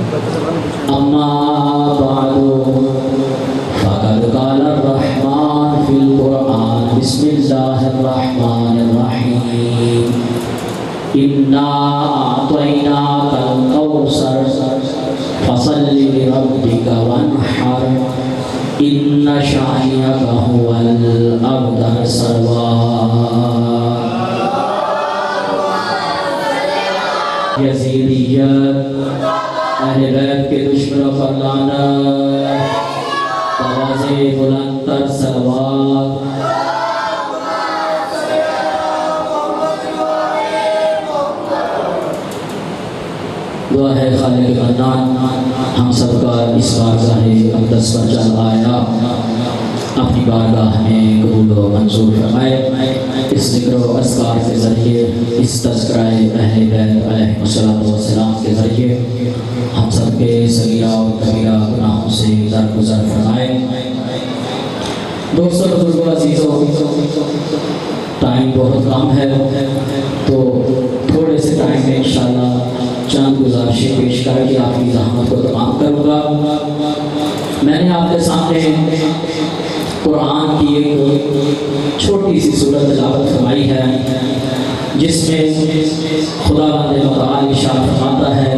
أما بعد فقد قال الرحمن في القرآن بسم الله الرحمن الرحيم إنا أعطيناك الكوثر فصل لربك وانحر إن شانئك هو الأبتر سروار یزیدیت اہل بیت کے دشمنوں پر لعنت آوازیں بلند تر صلوات دعا ہے خالق منان ہم سب کا اس بارگاہ اقدس پر چل آیا اپنی بارگاہ میں قبول و منظور فرمائے اس ذکر و اذکار کے ذریعے اس تذکرہ اہل بیت علیہ السلام کے ذریعے ہم سب کے صغیرہ و کبیرہ گناہوں سے درگزر فرمائے دوستوں بزرگوں عزیزوں ٹائم بہت کم ہے تو تھوڑے سے ٹائم میں انشاءاللہ چند گزارشیں پیش کر کے آپ کی زحمت کو تمام کروں گا میں نے آپ کے سامنے قرآن کی ایک چھوٹی سی سورت تلاوت فرمائی ہے جس میں خدا بند متعال ارشاد فرماتا ہے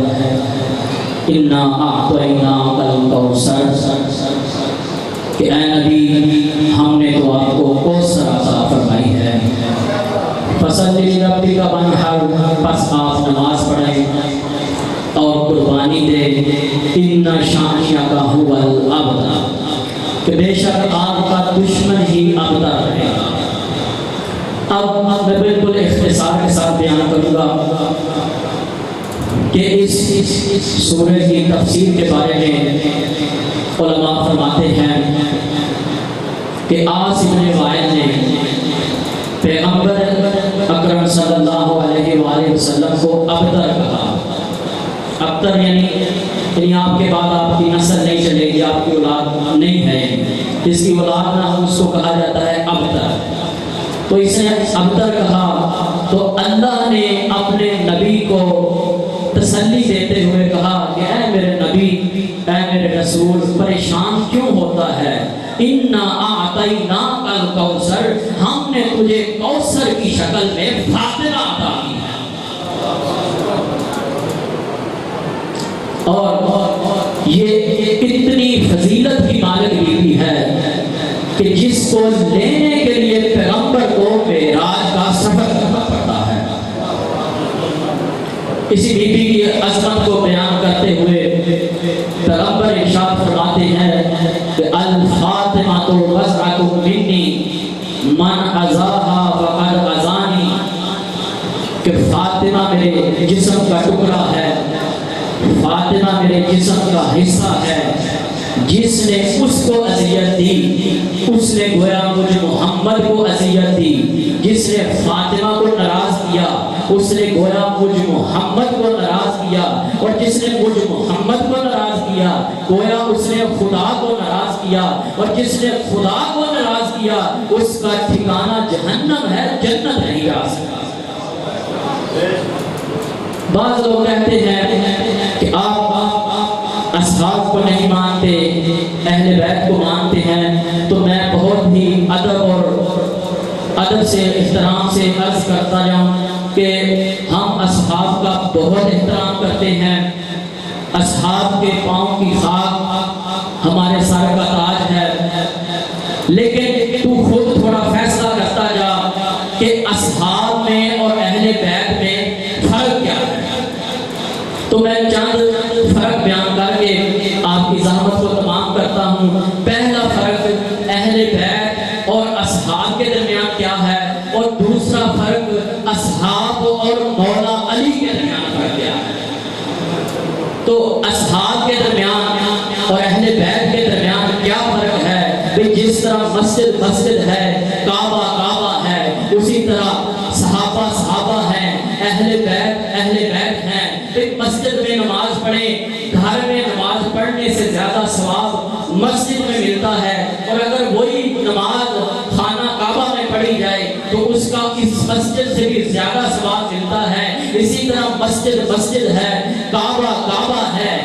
انا اعطیناک الکوثر کہ اے نبی ہم نے تو آپ کو کوثر عطا فرمائی ہے فصلی لربک وانحر پس آپ نماز پڑھیں اور قربانی دے ان شانئک هو الابتر کہ بے شک آپ کا دشمن ہی ابتر ہے اب میں بالکل اختصار کے ساتھ بیان کروں گا کہ اس سورہ کی تفسیر کے بارے میں علماء فرماتے ہیں کہ عاصم بن وائل نے پیغمبر اکرم صلی اللہ علیہ وآلہ وسلم کو ابتر کہا ابتر یعنی آپ کے بعد آپ کی نسل نہیں چلے گی آپ کی اولاد نہیں ہے جس کی اولاد نہ ہو اس کو کہا جاتا ہے ابتر تو اس نے ابتر کہا تو اللہ نے اپنے نبی کو تسلی دیتے ہوئے کہا کہ اے میرے نبی اے میرے رسول پریشان کیوں ہوتا ہے انا اعطیناک الکوثر ہم نے تجھے کوثر کی شکل میں فاطمہ عطا کی ہے اور یہ اتنی فضیلت کی مالک بیوی ہے کہ جس کو لینے کے لیے پیغمبر کو معراج کا سفر کرنا پڑتا ہے اسی بیوی کی عظمت کو بیان کرتے ہوئے پیغمبر ارشاد فرماتے ہیں کہ الفاطمہ تو وضعۃ منی من اذاها فقد اذانی کہ فاطمہ میرے جسم کا ٹکڑا ہے فاطمہ میرے جسم کا حصہ ہے جس نے اس کو اذیت دی اس نے گویا مجھ محمد کو اذیت دی جس نے فاطمہ کو ناراض کیا اس نے گویا مجھ محمد کو ناراض کیا اور جس نے مجھ محمد کو ناراض کیا گویا اس نے خدا کو ناراض کیا اور جس نے خدا کو ناراض کیا اس کا ٹھکانہ جہنم ہے جنت نہیں جا سکتا بعض لوگ کہتے ہیں کہ آپ اصحاب کو نہیں مانتے اہل بیت کو مانتے ہیں تو میں بہت ہی ادب سے احترام سے عرض کرتا جاؤں کہ ہم اصحاب کا بہت احترام کرتے ہیں اصحاب کے پاؤں کی خاک ہمارے سر کا تاج ہے لیکن تو خود تھوڑا فیصلہ کرتا جا کہ اصحاب میں اور اہل بیت میں فرق کیا ہے تو میں چند فرق بیان کر کے آپ کی زحمت کو تمام کرتا ہوں پہلا فرق اہل بیت اور اصحاب کے درمیان کیا ہے اور دوسرا فرق اصحاب اور مولا علی کے درمیان فرق کیا ہے تو اصحاب کے درمیان اور اہل بیت کے درمیان کیا فرق ہے کہ جس طرح مسجد ہے کعبہ ہے اسی طرح صحابہ ہیں اہل بیت ہیں ایک مسجد میں نماز پڑھیں گھر میں نماز پڑھنے سے زیادہ ثواب مسجد میں ملتا ہے اور اگر وہی نماز خانہ کعبہ میں پڑھی جائے تو اس کا اس مسجد سے بھی زیادہ ثواب ملتا ہے اسی طرح مسجد ہے کعبہ ہے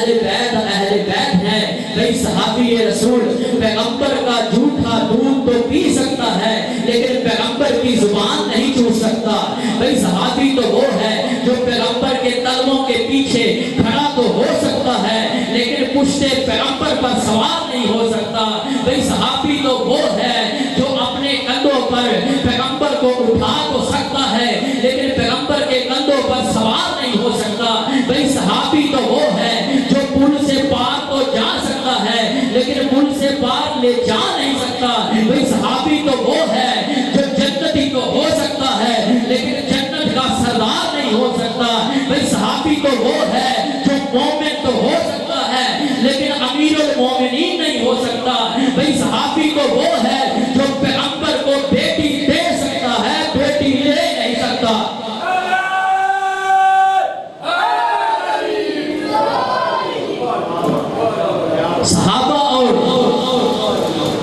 اہل بیت ہے. بھئی صحابی رسول پیغمبر کا جھوٹا دودھ تو پی سکتا ہے لیکن پیغمبر کی زبان نہیں چوس سکتا. بھئی صحابی تو وہ ہے جو پیغمبر کے قدموں کے پیچھے کھڑا تو ہو سکتا ہے لیکن پشتے پیغمبر پر سوار نہیں ہو سکتا. بھئی صحابی تو وہ ہے جو اپنے کندھوں پر پیغمبر کو اٹھا تو سکتا ہے لیکن پیغمبر کے کندھوں پر سوار نہیں ہو سکتا. بھئی صحابی تو وہ ہے جو پل سے پار تو جا سکتا ہے لیکن پل سے پار لے جا نہیں سکتا. بھئی صحابی تو وہ ہے جو جنتی تو ہو سکتا ہے لیکن جنت کا سردار نہیں ہو سکتا. بھئی صحابی تو وہ ہے جو مومن تو ہو سکتا ہے لیکن امیر المومنین نہیں ہو سکتا. بھئی صحابی تو وہ ہے جو پیغمبر کو بیٹی دے سکتا ہے بیٹی لے نہیں سکتا. صحابہ اور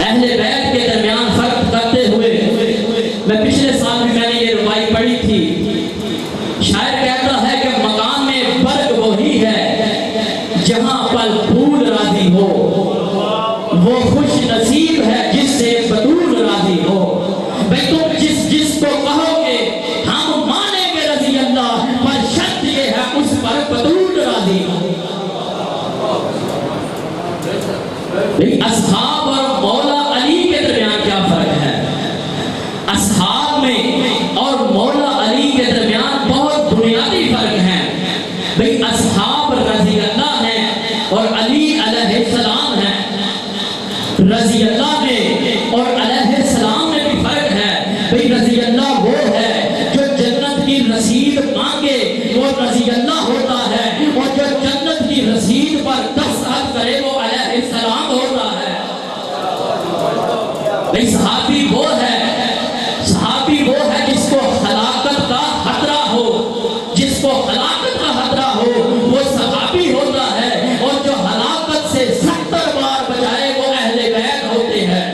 اہل بیت کے درمیان فرق کرتے ہوئے میں پچھلے سال بھی میں نے یہ روائی پڑھی تھی. شاعر کہتا ہے کہ مقام میں برگ وہی ہے جہاں پل پھول راضی ہو, وہ خوش نصیب ہے جس سے بطول راضی ہو. بھئی تم جس کو کہو گے ہم مانیں گے رضی اللہ, پر شرط یہ ہے اس پر بطول راضی ہو. اصحاب اور مولا علی کے درمیان کیا فرق ہے؟ اصحاب میں اور مولا علی کے درمیان بہت بنیادی فرق ہے. بھئی اصحاب رضی اللہ ہیں اور علی علیہ السلام ہیں. رضی اللہ میں اور علیہ السلام میں بھی فرق ہے. بھئی رضی اللہ وہ ہے جو جنت کی رسید مانگے وہ رضی اللہ ہوتا ہے, اور جو جنت کی رسید پر دستخط کرے وہ علیہ السلام ہوتا ہے. بھئی صحابی وہ ہے جس کو ہلاکت کا خطرہ ہو, جس کو ہلاکت کا خطرہ ہو وہ صحابی ہوتا ہے, اور جو ہلاکت سے 70 بار بچائے وہ اہل بیت ہوتے ہیں.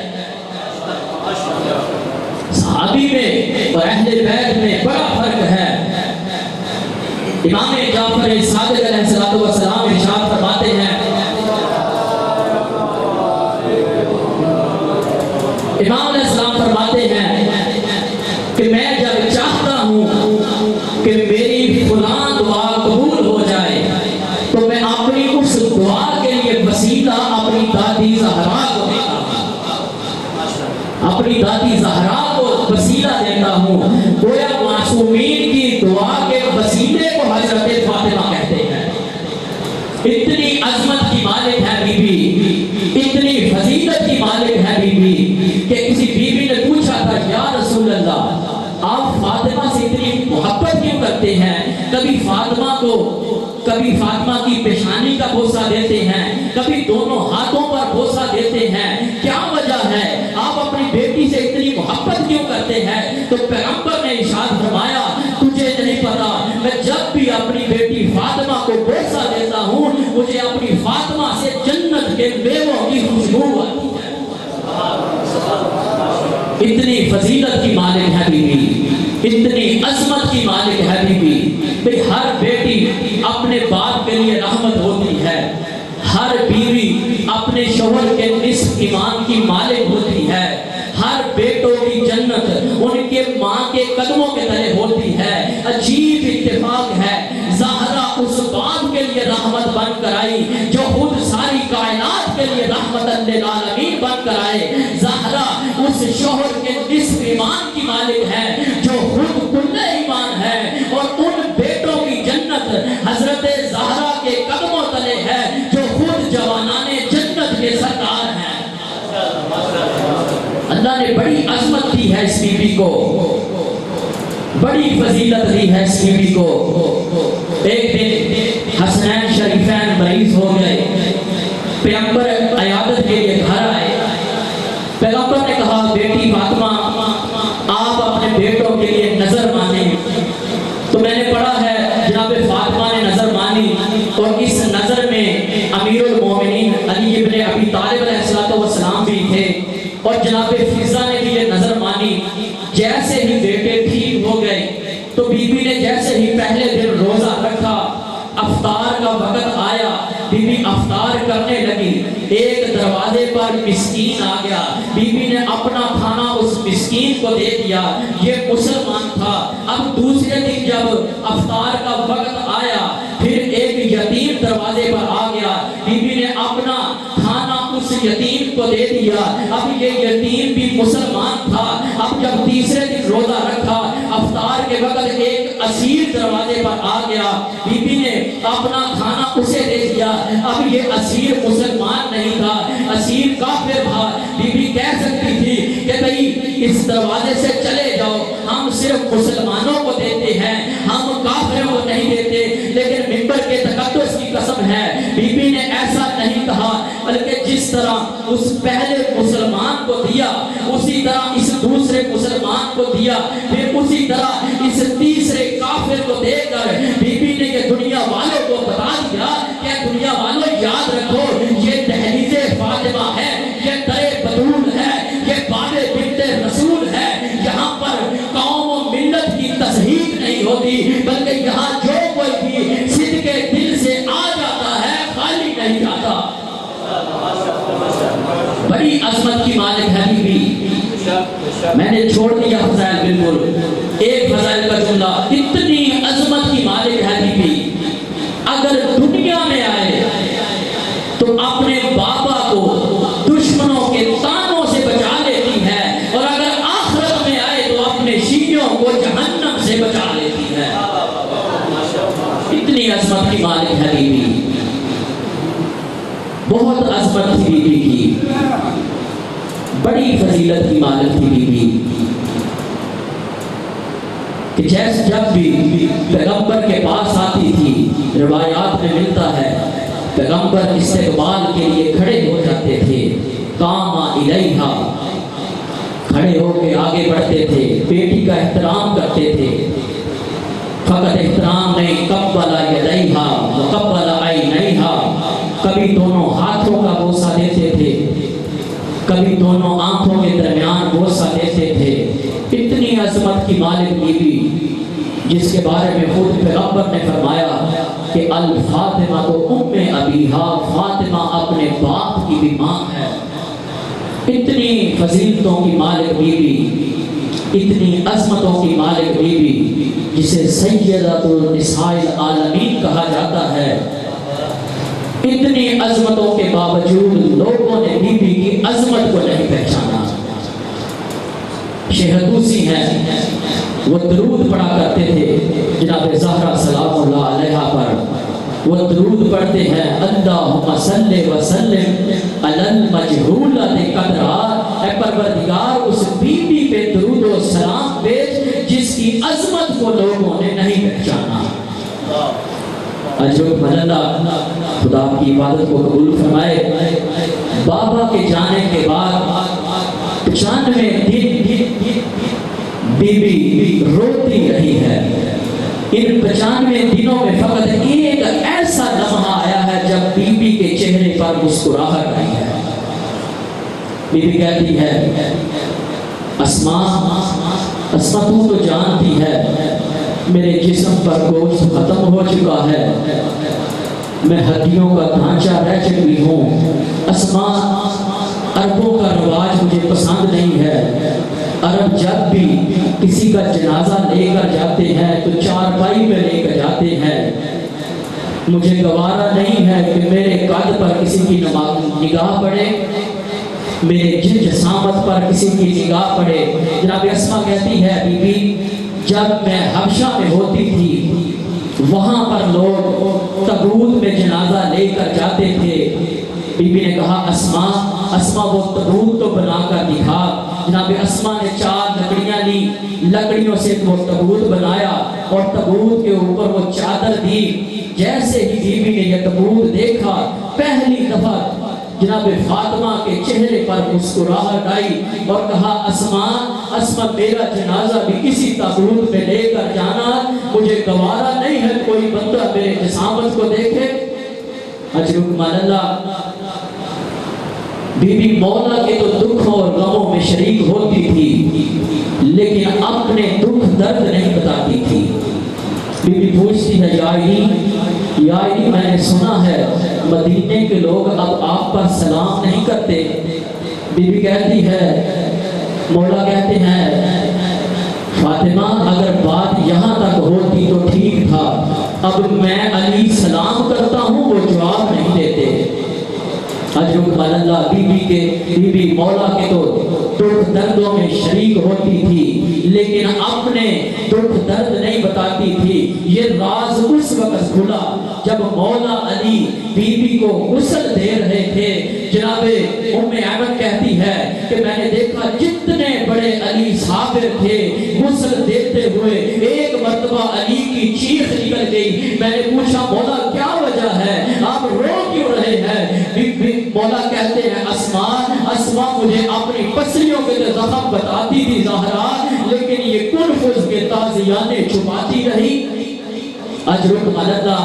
صحابی میں اور اہل بیت میں بڑا فرق ہے. امام جعفر صادق علیہ السلام ارشاد فرماتے ہیں, امام علیہ السلام فرماتے ہیں کہ میں جب چاہتا ہوں کہ میری فلاں دعا قبول ہو جائے تو میں اپنی اس دعا کے لیے وسیلہ اپنی دادی زہرا کو دیتا ہوں, اپنی دادی زہرا کو وسیلہ دیتا ہوں. گویا معصومین کی دعا کے وسیلے کو حضرت فاطمہ کہتے ہیں. اتنی عظمت کی مالک ہے بی بی, اتنی فضیلت کی مالک ہے بی بی کہ کسی بی بی نے پوچھا تھا یا رسول اللہ آپ فاطمہ سے اتنی محبت کیوں کرتے ہیں؟ کبھی فاطمہ کی پیشانی کا بوسہ دیتے ہیں, کبھی دونوں ہاتھوں پر بوسہ دیتے ہیں, کیا وجہ ہے؟ آپ اپنی بیٹی سے اتنی محبت کیوں کرتے ہیں؟ تو پیغمبر نے ارشاد فرمایا تجھے نہیں پتا, میں جب بھی اپنی بیٹی فاطمہ کو بوسہ دیتا ہوں مجھے اپنی فاطمہ سے جنت کے میووں کی خوشبو آتی ہے. اتنی فضیلت کی مالک ہے بی بی, اتنی عظمت کی مالک ہے بی بی. ہر بیٹی اپنے باپ کے لیے رحمت ہوتی ہے, ہر بیوی اپنے شوہر کے نصف ایمان کی مالک ہوتی ہے, ہر بیٹوں کی جنت ان کے ماں کے قدموں کے تلے ہوتی ہے. عجیب اتفاق ہے, زہرا اس باپ کے لیے رحمت بن کر آئی جو خود ساری کائنات کے لیے رحمت للعالمین بن کر آئے. زہرا اس شوہر کے نصف ایمان کی مالک ہے جو خود کل ایمان ہے, اور ان بیٹوں کی جنت حضرت زہرا کے قدموں تلے ہے جو خود جوانان جنت کے سردار ہیں. اللہ نے بڑی عظمت دی ہے اس بی بی کو, بڑی فضیلت دی ہے اس بی بی کو. ایک دن حسنین شریفین مریض ہو گئے, پیغمبر عیادت کے لیے گھر آئے. پیغمبر نے کہا بیٹی فاطمہ آپ اپنے بیٹوں کے لیے نظر مانیں. تو میں نے پڑھا ہے جناب فاطمہ نے نظر مانی, اور اس نظر میں امیر المومنین علی ابن ابی طالب علیہ السلام بھی تھے, اور جناب فضہ نے بھی یہ نظر مانی. جیسے ہی بیٹے ٹھیک ہو گئے تو بی بی نے جیسے ہی پہلے دن روزہ رکھا, افطار کا وقت آیا, بی بی افطار کرنے لگی، ایک دروازے پر مسکین آ گیا، بی بی نے اپنا کھانا اس مسکین کو دے دیا، یہ مسلمان تھا۔ اب دوسرے دن جب افطار کا وقت آیا، پھر ایک یتیم دروازے پر آ گیا، بی بی نے اپنا کھانا اس یتیم کو دے دیا، اب یہ یتیم بھی مسلمان تھا۔ اب جب تیسرے دن روزہ رکھا، افطار کے وقت ایک اسیر دروازے پر آ گیا، بی بی نے اپنا کھانا اسے دے دیا، اب یہ اسیر مسلمان نہیں تھا، اسیر کافر تھا۔ بی بی کہہ سکتی تھی کہ بھئی اس دروازے سے چلے جاؤ، ہم صرف مسلمانوں کو دیتے ہیں، ہم کافروں کو نہیں دیتے، لیکن منبر کے تقدس کی قسم ہے بی بی نے ایسا نہیں کہا، بلکہ جس طرح اس پہلے مسلمان کو دیا اسی طرح اس دوسرے مسلمان کو دیا، پھر اسی طرح اس تیسرے کافر کو دے کر بی بی نے یہ دنیا والوں کو بتا دیا کہ دنیا والوں یاد رکھو، یہ دہلیز فاطمہ ہے، یہ در بطول ہے، یہ باب بنت رسول ہے، یہاں پر قوم و ملت کی تصحیح نہیں ہوتی، بلکہ یہاں جو کوئی بھی صدق دل سے آ جاتا ہے خالی نہیں جاتا۔ بڑی عظمت کی مالک ہے بی بی۔ میں نے چھوڑ دیا فضائل، بالکل ایک فضائل کا جملہ، اتنی عظمت کی مالک ہے بی بی، اگر دنیا میں آئے تو اپنے بابا کو دشمنوں کے تانوں سے بچا لیتی ہے، اور اگر آخرت میں آئے تو اپنے شیعوں کو جہنم سے بچا لیتی ہے۔ اتنی عظمت کی مالک ہے بی بی، بہت عظمت تھی بی بی کی، بڑی فضیلت کی مالک تھی بی بی، کہ جیسے جب بھی پیغمبر کے پاس آتی تھی، روایات میں ملتا ہے پیغمبر استقبال کے لیے کھڑے ہو جاتے تھے، قام الیہا، کھڑے ہو کے آگے بڑھتے تھے، بیٹی کا احترام کرتے تھے، فقط احترام نہیں، قبل یدیہا وقبل عینیہا، کبھی دونوں ہاتھوں کا بوسہ دیتے تھے، کبھی دونوں آنکھوں کے درمیان بوسہ دیتے تھے۔ اتنی عظمت کی مالک بی بی، جس کے بارے میں خود پیغمبر نے فرمایا کہ الفاطمہ تو ام ابیہا، فاطمہ اپنے باپ کی بھی ماں ہے۔ اتنی فضیلتوں کی مالک بی بی، اتنی عظمتوں کی مالک بی بی، جسے سیدۃ النساء العالمین کہا جاتا ہے، اتنی عظمتوں کے باوجود لوگوں نے بی بی کی عظمت کو نہیں پہچانا۔ شیخ طوسی ہیں، وہ درود پڑھا کرتے تھے جناب زہرا سلام اللہ علیہا پر، وہ درود پڑھتے ہیں، اللہم صلی وسلم علی المجہولۃ قدرا، اے پروردگار اس بی بی پہ درود و سلام بھیج جس کی عظمت کو لوگوں نے نہیں پہچانا۔ اجر اللہ خدا کی عبادت کو قبول فرمائے۔ بابا کے جانے کے بعد 95 دن بی بی روتی رہی ہے۔ ان 95 دنوں میں فقط ایک ایسا لمحہ آیا ہے جب بی بی کے چہرے پر مسکراہٹ آئی ہے۔ بی بی کہتی ہے، اسماء تو جانتی ہے میرے جسم پر گوشت ختم ہو چکا ہے، میں ہڈیوں کا ڈھانچہ رہ چکی ہوں۔ اسماء، عربوں کا رواج مجھے پسند نہیں ہے، عرب جب بھی کسی کا جنازہ لے کر جاتے ہیں تو چارپائی میں لے کر جاتے ہیں، مجھے گوارا نہیں ہے کہ میرے قد پر کسی کی نگاہ پڑے، میرے جسامت پر کسی کی نگاہ پڑے۔ جناب اسماء کہتی ہے، بی بی جب میں حبشہ میں ہوتی تھی وہاں پر لوگ تابوت میں جنازہ لے کر جاتے تھے، بی بی نے کہا اسماء وہ تابوت تو بنا کر دکھا۔ جناب اسماء نے 4 لکڑیاں لی، لکڑیوں سے وہ تابوت بنایا اور تابوت کے اوپر وہ چادر دی۔ جیسے ہی بی بی نے یہ تابوت دیکھا، پہلی دفعہ جناب فاطمہ کے چہرے پر مسکراہٹ آئی اور کہا، اسماء میرا جنازہ بھی کسی تابوت میں لے کر جانا، مجھے گوارا نہیں ہے کوئی بندہ میرے جسامت کو دیکھے۔ اجرک اللہ، بی بی مولا کے تو دکھوں اور غموں میں شریک ہوتی تھی لیکن اپنے دکھ درد نہیں بتاتی تھی۔ بی بی پوچھتی ہے، یا علی میں نے سنا ہے مدینے کے لوگ اب آپ پر سلام نہیں کرتے۔ بی بی کہتی ہے، مولا کہتے ہیں فاطمہ اگر بات یہاں تک ہوتی تو ٹھیک تھا، اب میں علی سلام کرتا ہوں وہ جواب نہیں دیتے۔ اجرک اللہ بی بی مولا کے تو دکھ دردوں میں شریک ہوتی تھی لیکن اپنے دکھ درد نہیں بتاتی تھی۔ یہ راز اس وقت کھلا جب مولا علی بی بی کو غسل دے رہے تھے۔ جناب ام ایمن کہتی ہے کہ میں نے دیکھا جتنے بڑے علی صابر تھے غسل دیتے ہوئے ایک مرتبہ علی کی چیخ نکل گئی۔ میں نے پوچھا مولا کیا وجہ ہے، آپ رو کیوں رہے ہیں؟ مولا کہتے ہیں اسماء مجھے اپنی پسلیوں کے زخم بتاتی تھی زہرا، لیکن یہ کنفذ کے تازیانے چھپاتی رہی۔ اجرک اللہ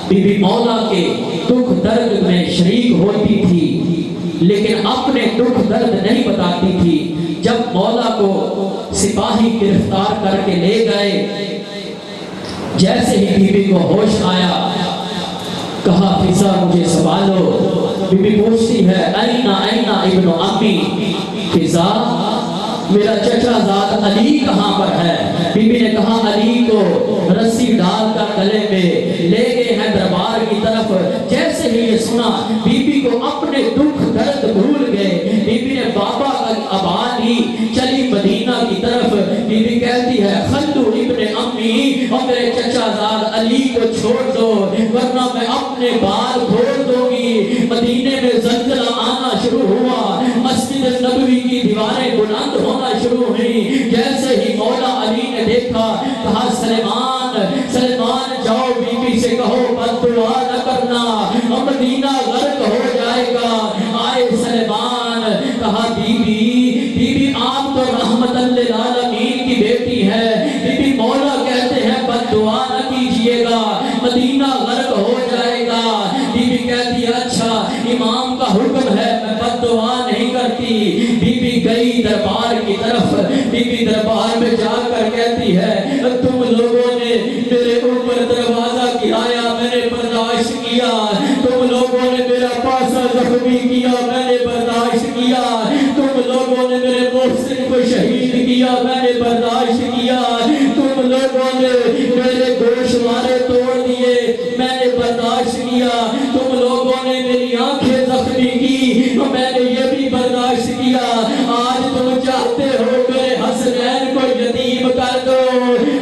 بی بی مولا کے دکھ درد میں شریک ہوتی تھی لیکن اپنے دکھ درد نہیں بتاتی تھی۔ جب مولا کو سپاہی گرفتار کر کے لے گئے، جیسے ہی بی بی کو ہوش آیا کہا فضا مجھے سنبھالو۔ بی بی پوچھتی ہے اینا ابن امی، فضا میرا چچا زاد علی کہاں پر ہے؟ بی بی نے کہا علی کو رسی ڈال کر گلے میں لے گئے ہیں دربار کی طرف۔ جیسے ہی یہ سنا بی بی کو اپنے دکھ درد بھول گئے۔ بی بی نے بابا کا ابا لی، چلی مدینہ کی طرف۔ بی بی کہتی ہے خلو ابن امی، اور میرے چچا زاد علی کو چھوڑ دو ورنہ میں اپنے بال کھول دوں گی۔ مدینے میں زلزلہ آنا شروع ہوا، مسجد نبوی کی دیواریں بلند ہونا شروع ہوئی۔ جیسے ہی مولا علی نے دیکھا کہا سلیمان جاؤ بی بی سے کہو بد دعا نہ کرنا، مدینہ غرق ہو جائے گا۔ آئے سلیمان، کہا بی بی آپ تو رحمت للعالمین کی بیٹی ہے۔ بی بی مولا کہتے ہیں بد دعا نہ کیجئے گا، مدینہ غرق ہو جائے گا۔ بی بی کہتی ہے اچھا امام کا حکم ہے میں بد دعا نہیں کرتی۔ بی بی گئی دربار کی طرف۔ بی بی دربار میں جا کر کہتی ہے تم لوگوں نے میرے اوپر دروازہ گرایا میں نے برداشت کیا، تم لوگوں نے میرا پاسا زخمی کیا میں نے برداشت کیا، تم لوگوں نے میرے محسن کو شہید کیا میں نے برداشت کیا، تم لوگوں نے میرے گوشوارے توڑ دیے میں نے برداشت کیا، تم لوگوں نے میری آنکھیں زخمی کی میں نے یہ بھی برداشت کیا۔ آج تم چاہتے ہو میرے حسنین کو یتیم کر دو۔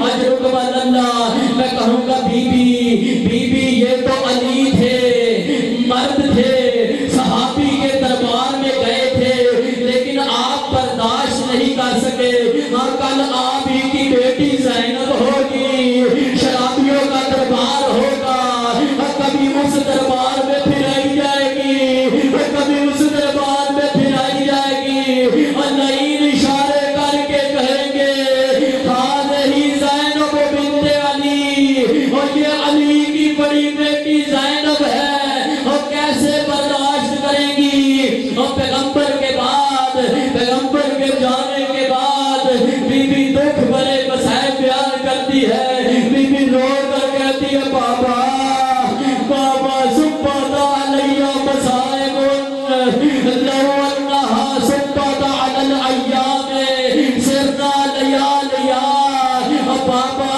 اجرکم اللہ، میں کہوں گا بی بی یہ تو علی تھے، مرد تھے، صحابی کے دربار میں گئے تھے لیکن آپ برداشت نہیں کر سکے۔ ہاں کل آپ ہی کی بیٹی زینب ہوگی، شرابیوں کا دربار ہوگا، کبھی اس دربار میں پھرائی جائے گی، کبھی اس دربار میں پھرائی جائے گی اور نئی اشارے کر کے کہیں گے ہی زینب بنت علی، اور یہ علی کی بڑی بیٹی زینب ہے، اور کیسے برداشت کریں گی؟ اور پیغمبر کے جانے کے بعد بی بی دکھ بھرے مسائل بیان کرتی ہے۔ بی بی رو کر کہتی ہے بابا سبت علیہ مسائب لو انہا سبت علی الایام سرنا لیالیا۔ بابا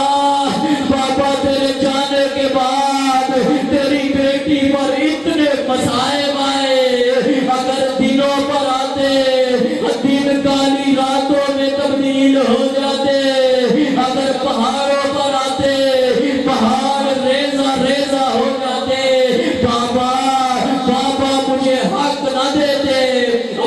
تیرے جانے کے بعد تیری بیٹی پر اتنے مسائب آئے، اگر دنوں پر آتے دن کالی راتوں میں تبدیل ہو جاتے، اگر پہاڑوں پر آتے پہاڑ ریزہ ہو جاتے۔ بابا مجھے حق نہ دیتے،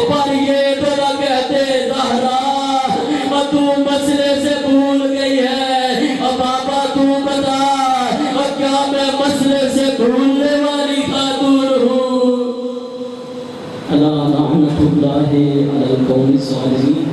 پر یہ تو نہ کہتے زہرا تو مسئلے سے بھول گئی ہے۔ بابا تو بتا کیا میں مسئلے سے بھولنے والی خاتون ہوں؟ اللہ لعنت اللہ علی القوم الظالمین۔